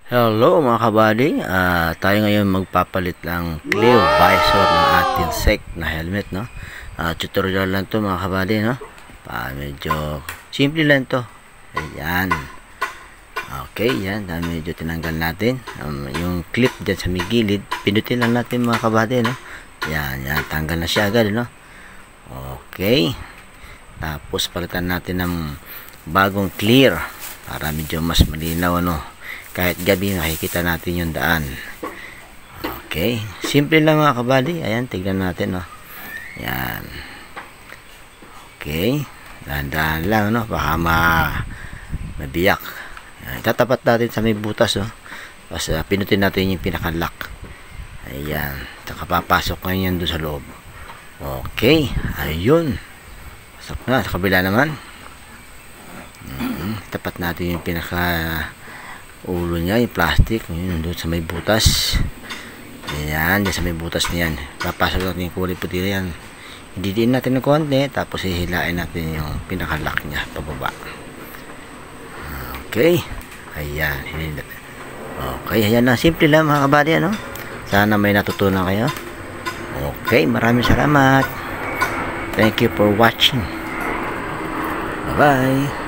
Hello mga kabady, tayo ngayon magpapalit lang clear visor ng ating SEC na helmet, no? Tutorial lang to mga kabady, no? Medyo simple lang to. Ayan. Okay, yan. Medyo tinanggal natin yung clip dyan sa may gilid. Pinutin lang natin mga kabady, no? Yan, yan. Tanggal na siya agad, no? Okay. Tapos palitan natin ng bagong clear para medyo mas malinaw, no? Kahit gabi makikita natin yung daan. Okay, simple lang mga kabady. Ayan, tignan natin, no? Ayan. Okay, dahan-dahan lang, no? Baka mabiyak. Ayan, tatapat natin sa may butas, no? Tapos pinutin natin yung pinaka-lock. Ayan, saka papasok ngayon doon sa loob. Okay, ayun. Pasok na, sa kabila naman. Tapat natin yung pinaka ulo niya, yung plastic, yun, doon sa may butas. Ayan, dyan sa may butas niyan. Papasok natin yung kulay puti na yan. Hididiin natin ng konti, tapos hihilain natin yung pinaka-lock niya pababa. Okay, ayan. Okay, ayan na. Simple lang mga kabady, ano? Sana may natutunan kayo. Okay, maraming salamat. Thank you for watching. Bye-bye.